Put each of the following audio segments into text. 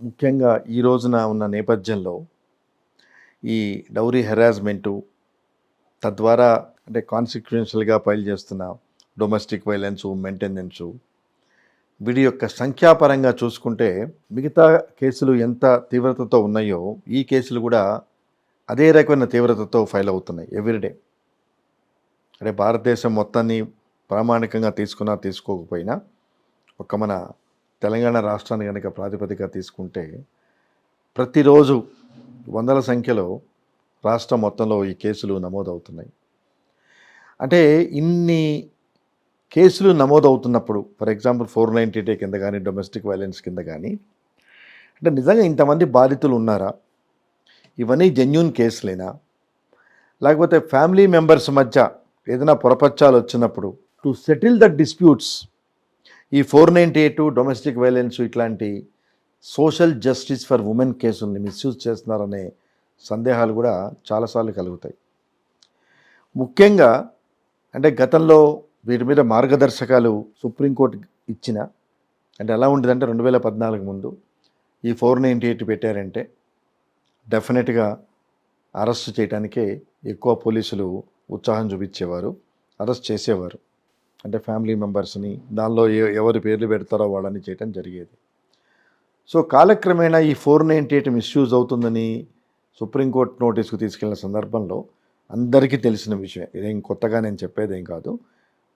ముఖ్యంగా ఈ రోజున ఉన్న నేపథ్యంలో ఈ డౌరీ హెరాస్మెంటు తద్వారా అంటే కాన్సిక్వెన్షియల్గా ఫైల్ చేస్తున్న డొమెస్టిక్ వైలెన్సు మెయింటెనెన్సు వీడి యొక్క సంఖ్యాపరంగా చూసుకుంటే మిగతా కేసులు ఎంత తీవ్రతతో ఉన్నాయో ఈ కేసులు కూడా అదే రకమైన తీవ్రతతో ఫైల్ అవుతున్నాయి ఎవ్రీడే. అంటే భారతదేశం మొత్తాన్ని ప్రామాణికంగా తీసుకున్నా తీసుకోకపోయినా ఒక మన తెలంగాణ రాష్ట్రాన్ని కనుక ప్రాతిపదిక తీసుకుంటే ప్రతిరోజు వందల సంఖ్యలో రాష్ట్రం మొత్తంలో ఈ కేసులు నమోదవుతున్నాయి. అంటే ఇన్ని కేసులు నమోదవుతున్నప్పుడు ఫర్ ఎగ్జాంపుల్ 498 కింద కానీ డొమెస్టిక్ వైలెన్స్ కింద కానీ అంటే నిజంగా ఇంతమంది బాధితులు ఉన్నారా, ఇవన్నీ జెన్యూన్ కేసులేనా, లేకపోతే ఫ్యామిలీ మెంబర్స్ మధ్య ఏదైనా పొరపచ్చాలు వచ్చినప్పుడు టు సెటిల్ ద డిస్ప్యూట్స్ ఈ 498 డొమెస్టిక్ వైలెన్స్ ఇట్లాంటి సోషల్ జస్టిస్ ఫర్ ఉమెన్ కేసుల్ని మిస్యూజ్ చేస్తున్నారనే సందేహాలు కూడా చాలాసార్లు కలుగుతాయి. ముఖ్యంగా అంటే గతంలో వీటి మీద మార్గదర్శకాలు సుప్రీంకోర్టు ఇచ్చిన అంటే ఎలా ఉండేదంటే 2014 ముందు ఈ 498 పెట్టారంటే డెఫినెట్గా అరెస్ట్ చేయడానికే ఎక్కువ పోలీసులు ఉత్సాహం చూపించేవారు, అరెస్ట్ చేసేవారు. అంటే ఫ్యామిలీ మెంబర్స్ని దానిలో ఎవరి పేర్లు పెడతారో వాళ్ళని చేయడం జరిగేది. సో కాలక్రమేణా ఈ 498 మిస్యూజ్ అవుతుందని సుప్రీంకోర్టు నోటీస్కు తీసుకెళ్లిన సందర్భంలో అందరికీ తెలిసిన విషయం, ఇదేం కొత్తగా నేను చెప్పేదేం కాదు.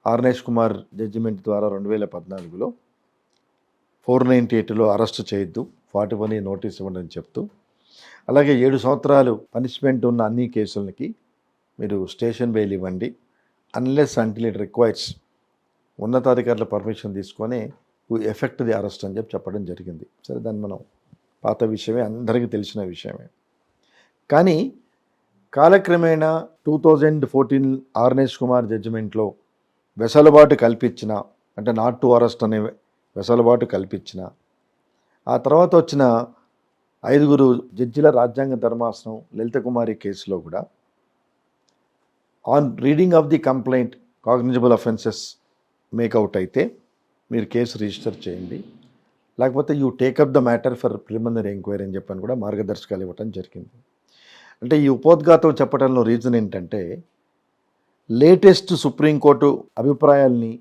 ఆర్నేష్ కుమార్ జడ్జిమెంట్ ద్వారా 2014లో 498లో అరెస్ట్ చేయొద్దు, 41 నోటీస్ ఇవ్వండి అని చెప్తూ, అలాగే 7 సంవత్సరాలు పనిష్మెంట్ ఉన్న అన్ని కేసులకి మీరు స్టేషన్ బెయిల్ ఇవ్వండి అన్లెస్ అంటిల్ ఇట్ రిక్వైర్స్ ఉన్నతాధికారుల పర్మిషన్ తీసుకొని ఎఫెక్ట్ ది అరెస్ట్ అని చెప్పడం జరిగింది. సరే, దాన్ని మనం పాత విషయమే, అందరికీ తెలిసిన విషయమే. కానీ కాలక్రమేణా 2014 ఆర్నేష్ కుమార్ జడ్జిమెంట్లో వెసులుబాటు కల్పించిన అంటే నాట్ టు అరెస్ట్ అనే వెసులుబాటు కల్పించిన ఆ తర్వాత వచ్చిన 5 జడ్జిల రాజ్యాంగ ధర్మాసనం లలిత కుమారి కేసులో కూడా on reading of the complaint cognizable offences make out అయితే మీరు కేసు రిజిస్టర్ చేయండి, లేకపోతే you take up the matter for preliminary enquiry అని చెప్పని కూడా మార్గదర్శకాలు ఇవ్వటం జరిగింది. అంటే ఈ ఉపోద్ఘాతం చెప్పడంలో రీజన్ ఏంటంటే లేటెస్ట్ సుప్రీంకోర్టు అభిప్రాయాల్ని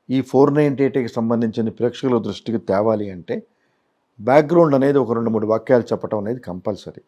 ఈ 498కి సంబంధించిన ప్రేక్షకుల దృష్టికి తేవాలి అంటే బ్యాక్గ్రౌండ్ అనేది ఒక 2-3 వాక్యాలు చెప్పడం అనేది కంపల్సరీ.